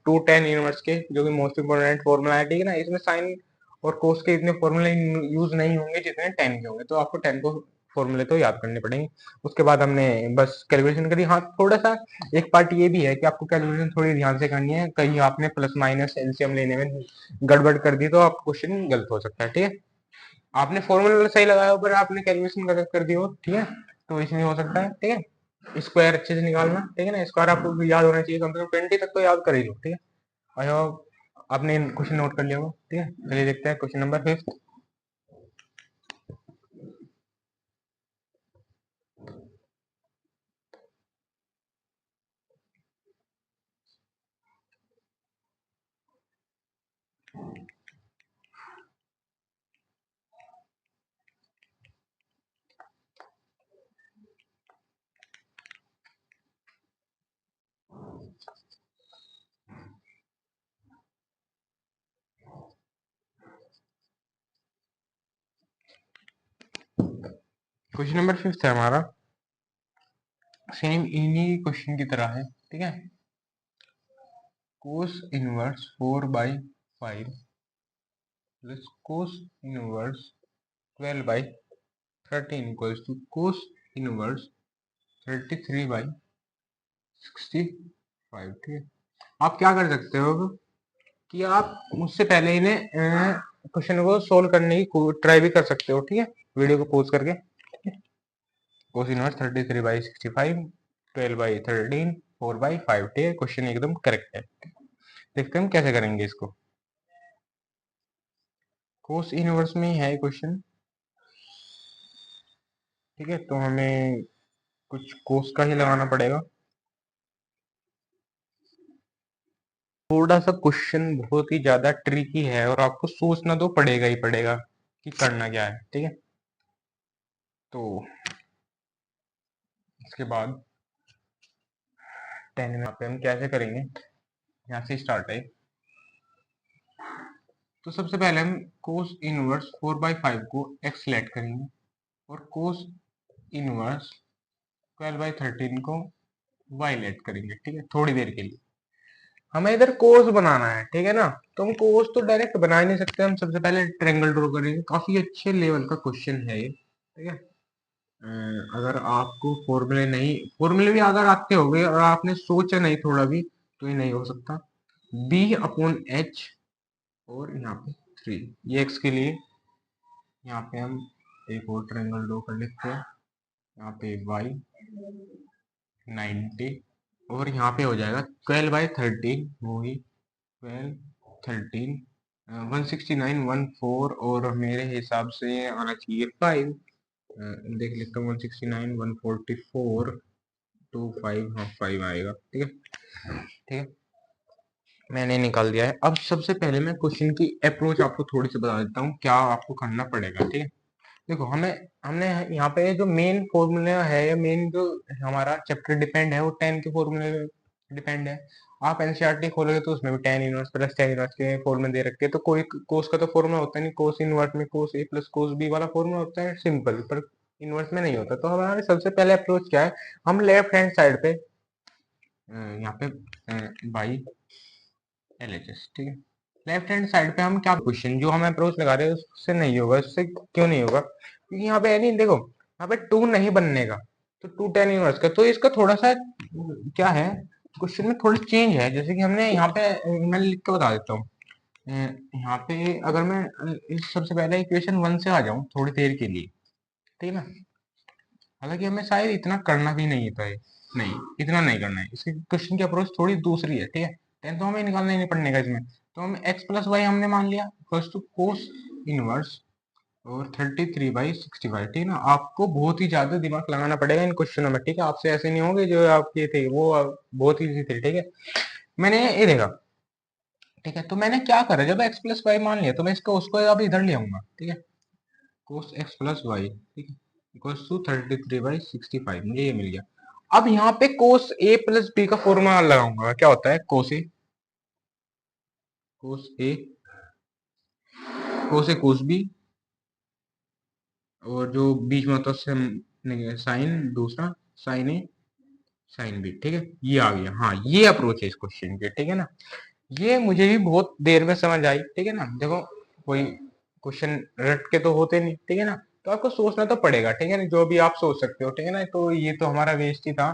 210 इनवर्स के, जो कि मोस्ट इंपोर्टेंट फॉर्मूला है। ठीक है ना, इसमें साइन और कोस के इतने फॉर्मूले यूज नहीं होंगे जितने 10 के होंगे, तो आपको 10 को फॉर्मूले तो याद करने पड़ेंगे। उसके बाद हमने बस कैलकुलेशन करी। हाँ, थोड़ा सा एक पार्ट ये भी है कि आपको कैलकुलेशन थोड़ी ध्यान से करनी है, कहीं आपने प्लस माइनस एलसीएम लेने में गड़बड़ कर दी तो आप क्वेश्चन गलत हो सकता है। ठीक है, आपने फॉर्मूला सही लगाया पर आपने कैलकुलेशन गलत कर दी हो, ठीक है, तो इसमें हो सकता है। ठीक है, स्क्वायर अच्छे से निकालना। ठीक है ना, स्क्वायर आपको याद होना चाहिए, कम से कम 20 तक तो याद कर ही लो। ठीक है, आई होप आपने क्वेश्चन नोट कर लिया होगा। ठीक है, चलिए देखते हैं क्वेश्चन नंबर 5। क्वेश्चन नंबर 5 है हमारा, सेम इन्हीं क्वेश्चन की तरह है। ठीक है, cos inverse 4/5 plus cos inverse 12/13 equals to cos inverse 33/65। ठीक है, आप क्या कर सकते हो कि आप मुझसे पहले इन्हें क्वेश्चन को सोल्व करने की ट्राई भी कर सकते हो। ठीक है, वीडियो को पॉज करके। कोस इनवर्स 33/65 12/13 4/5। ठीक है, क्वेश्चन एकदम करेक्ट है। देखते हैं हम कैसे करेंगे इसको। कोस इनवर्स में ही है क्वेश्चन। ठीक है, तो हमें कुछ कोस का ही लगाना पड़ेगा। थोड़ा सा क्वेश्चन बहुत ही ज्यादा ट्रिकी है और आपको सोचना तो पड़ेगा ही पड़ेगा कि करना क्या है। ठीक है, तो इसके बाद 10 में पे हम कैसे करेंगे, यहाँ से स्टार्ट है। तो सबसे पहले हम कोस इनवर्स 4/5 को एक्स लेट करेंगे और कोस इनवर्स 12/13 को वाई लेट करेंगे। ठीक है, थोड़ी देर के लिए हमें इधर कोस बनाना है। ठीक है ना, तो हम कोस तो डायरेक्ट बना ही नहीं सकते, हम सबसे पहले ट्रायंगल ड्रॉ करेंगे। काफी अच्छे लेवल का क्वेश्चन है ये। ठीक है, अगर आपको फॉर्मूले भी अगर आते होंगे और आपने सोचा नहीं थोड़ा भी, तो ये नहीं हो सकता। B/H और यहाँ पे 3, ये एक्स के लिए। यहाँ पे हम एक और ट्रायंगल ड्रॉ कर लेते हैं, यहाँ पे y 90 और यहाँ पे हो जाएगा 12/13, वही 12 13 169 14 और मेरे हिसाब से आना चाहिए 5। देख लेता हूँ 169 144 25, हाँ 5 आएगा। ठीक है, ठीक है, मैंने निकाल दिया है। अब सबसे पहले मैं क्वेश्चन की अप्रोच आपको थोड़ी सी बता देता हूँ क्या आपको करना पड़ेगा। ठीक है, देखो हमने यहाँ पे जो मेन फॉर्मूला है या मेन जो हमारा चैप्टर डिपेंड है वो 10 के फॉर्मूले डिपेंड है। आप एनसीईआरटी खोलोगे तो उसमें भी 10 इनवर्स प्लस 10 इनवर्स के फॉर्मूले दे रखे हैं, तो कोई कोस का तो फॉर्मूला होता नहीं, कोस इनवर्स में कोस ए प्लस कोस बी वाला फॉर्मूला होता है सिंपल, पर इनवर्स में नहीं होता। तो हमारे सबसे पहले अप्रोच क्या है, हम लेफ्ट हैंड साइड पे यहाँ पे बाई LHS, ठीक है। लेफ्ट हैंड साइड पे हम क्या क्वेश्चन जो हम अप्रोच लगा रहे हैं उससे नहीं होगा, उससे क्यों नहीं होगा, क्योंकि यहाँ पे है नहीं, देखो यहाँ पे 2 नहीं बनने का, तो 2 tan इनवर्स का, तो इसका थोड़ा सा क्या है, क्वेश्चन में थोड़ा चेंज है, जैसे कि हमने यहाँ पे मैं लिख के बता देता हूँ। यहाँ पे अगर मैं इस सबसे पहले इक्वेशन 1 से आ जाऊं थोड़ी देर के लिए, ठीक है ना, हालांकि हमें शायद इतना करना भी नहीं था, नहीं इतना नहीं करना है, इसके क्वेश्चन की अप्रोच थोड़ी दूसरी है, ठीक है। 10 तो हमें निकालना ही नहीं पड़ने का इसमें, तो हम x प्लस वाई हमने मान लिया इक्वल्स टू कोस इनवर्स और 33/65, ठीक है ना। आपको बहुत ही ज्यादा दिमाग लगाना पड़ेगा इन क्वेश्चनों में, ठीक है, आपसे ऐसे नहीं होंगे जो आपके थे वो बहुत इजी थे, ठीक है। मैंने ये देखा, ठीक है, तो मैंने क्या करा, जब x प्लस वाई मान लिया तो मैं इसको उसको अब इधर ले आऊंगा, ठीक है, कोस एक्स प्लस वाई, ठीक है, इक्वल्स टू 33/65, मुझे ये मिल गया। अब यहाँ पे कोस ए प्लस बी का फॉर्मूला लगाऊंगा, क्या होता है कोस ए कोस बी, और जो बीच में होता है उससे साइन दूसरा, साइन ए साइन बी, ठीक है, ये आ गया। हाँ ये अप्रोच है इस क्वेश्चन के, ठीक है ना। ये मुझे भी बहुत देर में समझ आई, ठीक है ना। देखो कोई क्वेश्चन रट के तो होते नहीं, ठीक है ना, तो आपको सोचना तो पड़ेगा, ठीक है ना, जो भी आप सोच सकते हो, ठीक है ना, तो ये तो हमारा वेस्ट ही था।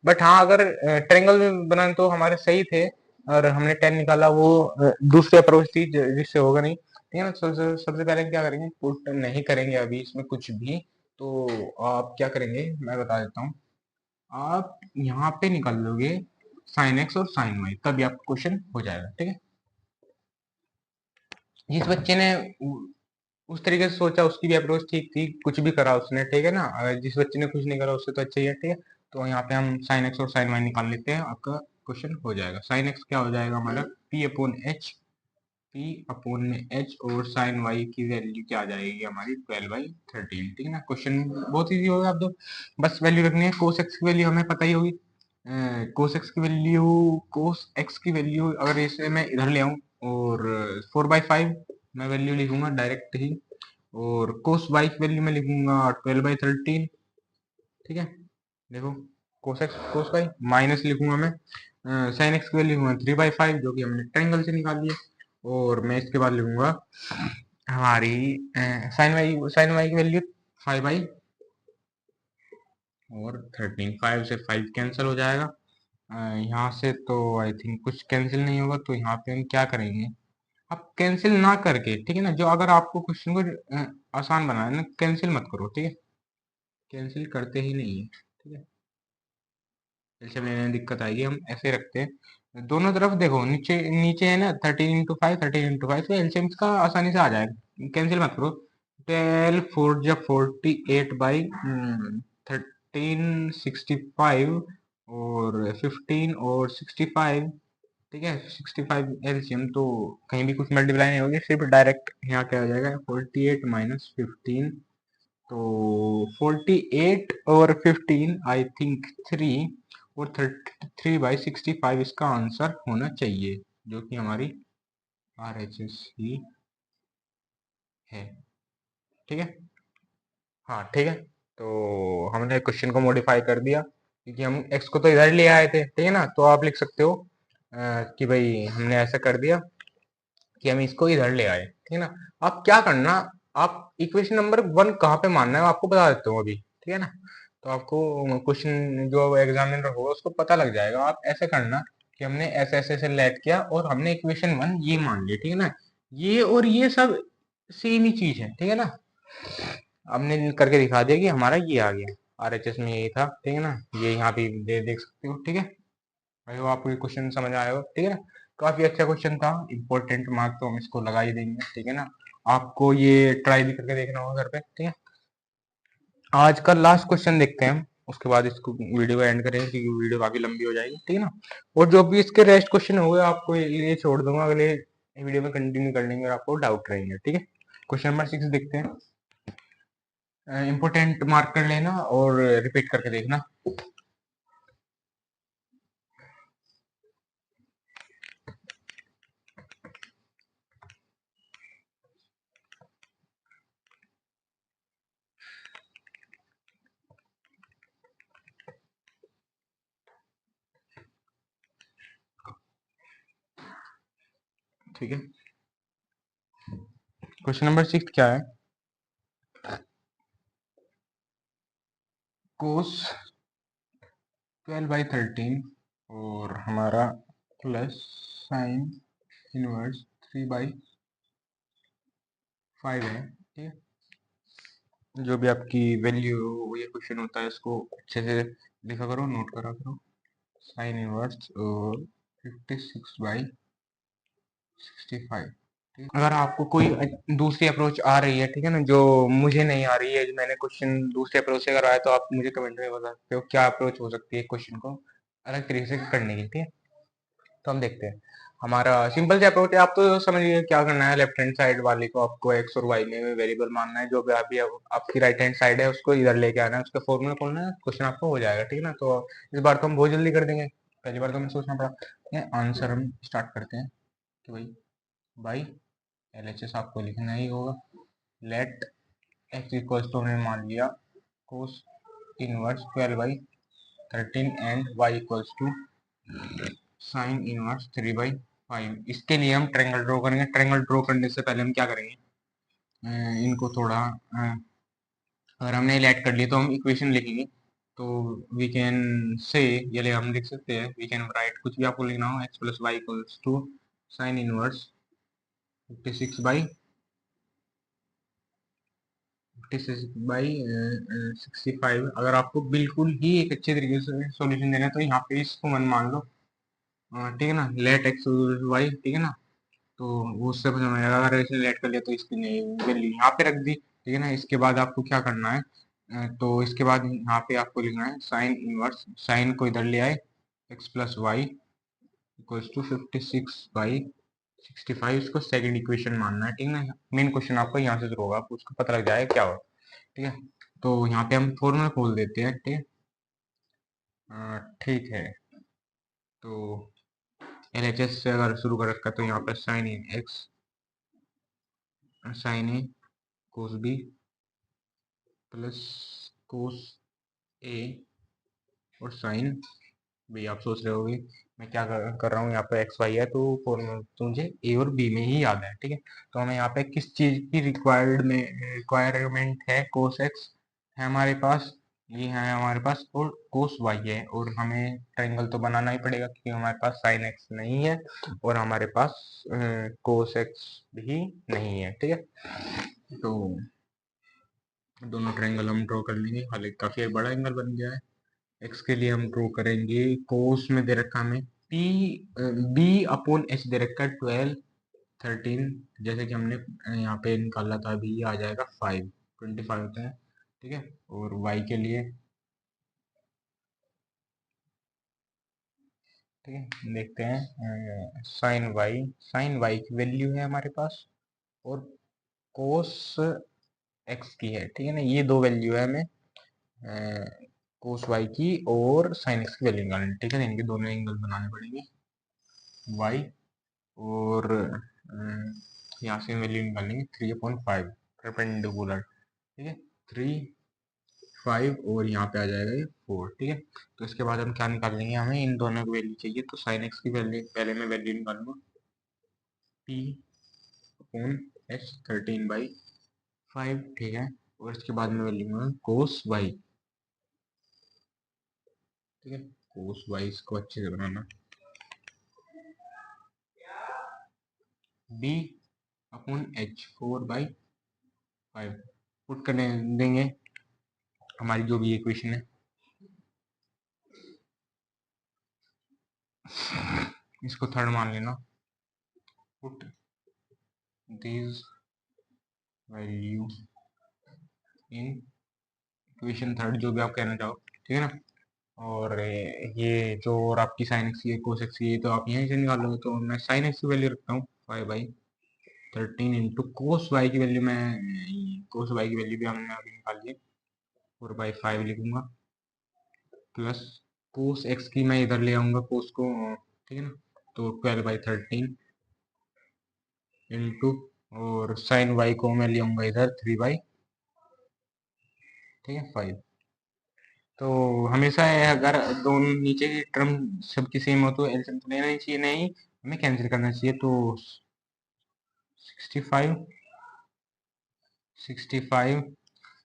बट हाँ अगर ट्रायंगल में बनाए तो हमारे सही थे, और हमने 10 निकाला वो दूसरी अप्रोच थी जिससे होगा नहीं, ठीक है ना। सबसे पहले क्या करेंगे, पुट नहीं करेंगे अभी इसमें कुछ भी, तो आप क्या करेंगे मैं बता देता हूँ। आप यहाँ पे निकाल लोगे साइन एक्स और साइन वाई, तभी आपका क्वेश्चन हो जाएगा, ठीक है। जिस बच्चे ने उस तरीके से सोचा उसकी भी अप्रोच ठीक थी, कुछ भी करा उसने, ठीक है ना। जिस बच्चे ने कुछ नहीं करा उससे तो अच्छा ही है, ठीक है। तो यहाँ पे हम साइन एक्स और साइन वाई निकाल लेते हैं, आपका क्वेश्चन हो जाएगा। साइन एक्स क्या हो जाएगा हमारा पी अपॉन में एच, और साइन वाई की वैल्यू क्या आ जाएगी हमारी 12/13, ठीक है ना। क्वेश्चन बहुत इजी होगा, आप तो बस वैल्यू रखनी है। कोस एक्स की वैल्यू हमें पता ही होगी, कोस एक्स की वैल्यू अगर इसे मैं इधर ले आऊं, और 4/5 मैं वैल्यू लिखूंगा डायरेक्ट ही, और कोस वाई की वैल्यू मैं लिखूंगा 12/13, ठीक है। देखो cos x cos y minus लिखूंगा मैं, साइन एक्स की वैल्यू लिखूंगा 3/5 जो कि हमने ट्रायंगल से निकाल लिया, और मैं इसके बाद लिखूंगा हमारी साइन वाई की वैल्यू 5/, और 13, 5 से 5 कैंसिल हो जाएगा। यहाँ से तो आई थिंक कुछ कैंसिल नहीं होगा, तो यहाँ पे हम क्या करेंगे, आप कैंसिल ना करके, ठीक है ना, जो अगर आपको क्वेश्चन को आसान बनाना है ना, कैंसिल मत करो, ठीक है, कैंसिल करते ही नहीं है, ठीक है। एलसीएम लेने में दिक्कत आएगी, हम ऐसे रखते हैं दोनों तरफ, देखो नीचे नीचे है ना 13 × 5 तो एलसीएम का आसानी से आ जाएगा, कैंसिल मत करो। 12 4 जा 48 बाई 1365, और 15 और 65, ठीक है, 65 एलसीएम, तो कहीं भी कुछ मल्टीप्लाई नहीं होगी, सिर्फ डायरेक्ट यहाँ क्या हो जाएगा 48 - 15, तो 48 और 15 आई थिंक 3, और 33/65 इसका आंसर होना चाहिए, जो कि हमारी RHS ही है, ठीक है। हाँ ठीक है, तो हमने क्वेश्चन को मॉडिफाई कर दिया, क्योंकि हम x को तो इधर ले आए थे, ठीक है ना, तो आप लिख सकते हो कि भाई हमने ऐसा कर दिया कि हम इसको इधर ले आए, ठीक है ना। आप क्या करना, आप इक्वेशन नंबर 1 कहाँ पे मानना है आपको बता देता हूँ अभी, ठीक है ना। तो आपको क्वेश्चन जो एग्जामिनर होगा उसको पता लग जाएगा। आप ऐसे करना कि हमने ऐसे ऐसे ऐसे लेट किया और हमने इक्वेशन 1 ये मान लिया, ठीक है ना। ये और ये सब सेम ही चीज है, ठीक है ना। हमने करके दिखा दिया कि हमारा ये आ गया, RHS में यही था, ठीक है ना। ये यहाँ पे देख सकते हो, ठीक है। भाई वो आपको ये क्वेश्चन समझ आया हो, ठीक है ना। काफी अच्छा क्वेश्चन था, इंपॉर्टेंट मार्क तो हम इसको लगा ही देंगे, ठीक है ना। आपको ये ट्राई भी करके देखना होगा घर पे, ठीक है। आज का लास्ट क्वेश्चन देखते हैं हम, उसके बाद इसको वीडियो को एंड करेंगे, क्योंकि वीडियो काफी लंबी हो जाएगी, ठीक है ना। और जो भी इसके रेस्ट क्वेश्चन होंगे आपको ये छोड़ दूंगा, अगले वीडियो में कंटिन्यू कर लेंगे और आपको डाउट रहेंगे, ठीक है। क्वेश्चन नंबर 6 देखते हैं, इंपॉर्टेंट मार्क कर लेना और रिपीट करके देखना। ठीक है। क्वेश्चन नंबर 6 क्या है? कोस 12/13 और हमारा प्लस साइन इनवर्स 3/5 है। ठीक है, जो भी आपकी वैल्यू ये क्वेश्चन होता है इसको अच्छे से लिखा करो, नोट करा करो। साइन इनवर्स और 56/65। अगर आपको कोई दूसरी अप्रोच आ रही है, ठीक है ना, जो मुझे नहीं आ रही है, जो मैंने क्वेश्चन दूसरे अप्रोच से कराया, तो आप मुझे कमेंट में बता सकते हो क्या अप्रोच हो सकती है क्वेश्चन को अलग तरीके से करने की। ठीक है, तो हम देखते हैं। हमारा सिंपल सा अप्रोच है, आप तो समझिए क्या करना है। लेफ्ट हैंड साइड वाली को आपको एक्स और वाई में वेरिएबल मानना है, जो भी अभी आपकी राइट हैंड साइड है उसको इधर लेके आना है, उसका फॉर्मूला खोलना है, क्वेश्चन आपको हो जाएगा। ठीक है ना, तो इस बार तो हम बहुत जल्दी कर देंगे, पहली बार तो हमें सोचना पड़ा। आंसर हम स्टार्ट करते हैं कि भाई बाई LHS आपको लिखना ही होगा। लेट एक्स इक्वल्स टू हमने मान लिया cos inverse 12/13 and Y equals to sine inverse 3/5। इसके लिए हम ट्रायंगल ड्रॉ करेंगे। ट्रायंगल ड्रॉ करने से पहले हम क्या करेंगे, इनको थोड़ा अगर हमने लेट कर लिया तो हम इक्वेशन लिखेंगे। तो वी कैन से, ये हम लिख सकते हैं, वी कैन राइट, कुछ भी आपको लिखना हो, X plus Y equals to sine inverse 56/65। अगर आपको बिल्कुल ही एक अच्छे तरीके से सॉल्यूशन देना है तो यहाँ पे इसको मन मान लो। ठीक है ना, लेट एक्स वाई, ठीक है ना, तो वो उससे समझ में आएगा। अगर इसे लेट कर लिया तो इसकी वैल्यू यहाँ पे रख दी। ठीक है ना, इसके बाद आपको क्या करना है, तो इसके बाद यहाँ पे आपको लिखना है साइन इनवर्स, साइन को इधर ले आए, X plus Y equals to 56/65। इसको सेकंड इक्वेशन मानना है। ठीक है ना, मेन क्वेश्चन आपको यहाँ से शुरू होगा, आपको उसको पता लग जाएगा क्या हो। ठीक है, तो यहाँ पे हम फॉर्मूला खोल देते हैं। ठीक है, ठीक है, तो LHS से अगर शुरू कर रखा है तो यहाँ पे sine in x, sine A cos B plus cos A और साइन बी। आप सोच रहे होगे मैं क्या कर रहा हूँ, यहाँ पे एक्स वाई है तो फॉर्मूला तो मुझे ए और बी में ही याद है। ठीक है, तो हमें यहाँ पे किस चीज की रिक्वायरमेंट है, कोस एक्स है हमारे पास, ये है हमारे पास, और कोस वाई है, और हमें ट्रायंगल तो बनाना ही पड़ेगा क्योंकि हमारे पास साइन एक्स नहीं है और हमारे पास कोस एक्स भी नहीं है। ठीक है, तो दोनों ट्रायंगल हम ड्रॉ कर लेंगे। हालांकि काफी बड़ा एंगल बन गया है। एक्स के लिए हम ड्रॉ करेंगे, कोस में दे रखा हमें पी बी अपॉन एच दे रखा है 12/13, जैसे कि हमने यहाँ पे निकाला था, अभी आ जाएगा 25 होता है। ठीक है, और वाई के लिए, ठीक है, देखते हैं साइन वाई की वैल्यू है हमारे पास और कोस एक्स की है। ठीक है ना, ये दो वैल्यू है हमें कोस वाई की और साइन एक्स की वैल्यू निकालनी। ठीक है, इनके दोनों एंगल बनाने पड़ेंगे, वाई और यहाँ से वैल्यू निकालेंगे 3/5 परपेंडिकुलर। ठीक है, 3, 5 और यहाँ पे आ जाएगा ये 4। ठीक है, तो इसके बाद हम क्या निकाल लेंगे, हमें इन दोनों की वैल्यू चाहिए, तो साइन एक्स की वैल्यू पहले मैं वैल्यू निकालूंगा, पी अपॉन एच 13/5। ठीक है, और इसके बाद में वैल्यू लूंगा कोस वाई। ठीक है, कोस वाई इसको अच्छे से बनाना, बी अपॉन एच 4/5 पुट करने देंगे हमारी जो भी इक्वेशन है। इसको थर्ड मान लेना, put this value in equation third, जो भी आप कहना चाहो। ठीक है ना, और ये जो और आपकी साइन एक्स की कोस एक्स की, ये तो आप यहीं से निकालोगे, तो मैं साइन एक्स की वैल्यू रखता हूँ 5/13 इंटू कोस वाई की वैल्यू, मैं कोस वाई की वैल्यू भी हमने अभी निकाली है 4/5 लिखूंगा, प्लस कोस एक्स की मैं इधर ले आऊंगा कोस को। ठीक है ना, तो 12/13 इंटू, और साइन वाई को मैं ले आऊंगा इधर 3/, ठीक है, 5। तो हमेशा अगर दोनों नीचे की टर्म सबकी सेम हो तो एलसीएम तो लेना ही चाहिए, नहीं हमें कैंसिल करना चाहिए। तो 65, 65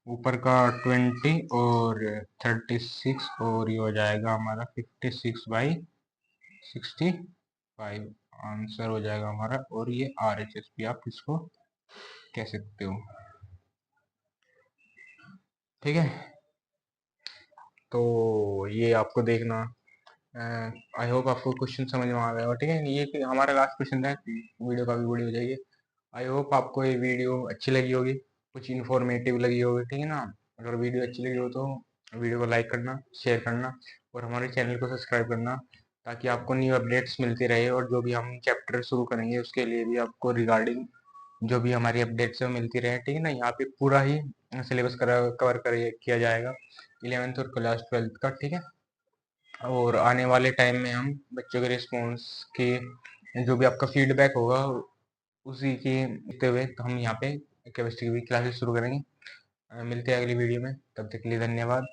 ऊपर का 20 और 36 और ये हो जाएगा हमारा 56/65 आंसर हो जाएगा हमारा। और ये RHS भी आप इसको कह सकते हो। ठीक है, तो ये आपको देखना। आई होप आपको क्वेश्चन समझ में आ गया हो। ठीक है, ये हमारा लास्ट क्वेश्चन है, वीडियो काफी बड़ी हो जाएगी। आई होप आपको ये वीडियो अच्छी लगी होगी, कुछ इन्फॉर्मेटिव लगी होगी। ठीक है ना, अगर वीडियो अच्छी लगी हो तो वीडियो को लाइक करना, शेयर करना और हमारे चैनल को सब्सक्राइब करना, ताकि आपको न्यू अपडेट्स मिलती रहे। और जो भी हम चैप्टर शुरू करेंगे उसके लिए भी आपको रिगार्डिंग जो भी हमारी अपडेट्स है वो मिलती रहे। ठीक है ना, यहाँ पे पूरा ही सिलेबस कवर किया जाएगा 11th और क्लास 12th का। ठीक है, और आने वाले टाइम में हम बच्चों के रिस्पॉन्स के जो भी आपका फीडबैक होगा उसी के देखते हुए तो हम यहाँ पे केमिस्ट्री की भी क्लासेस शुरू करेंगे। मिलते हैं अगली वीडियो में, तब तक के लिए धन्यवाद।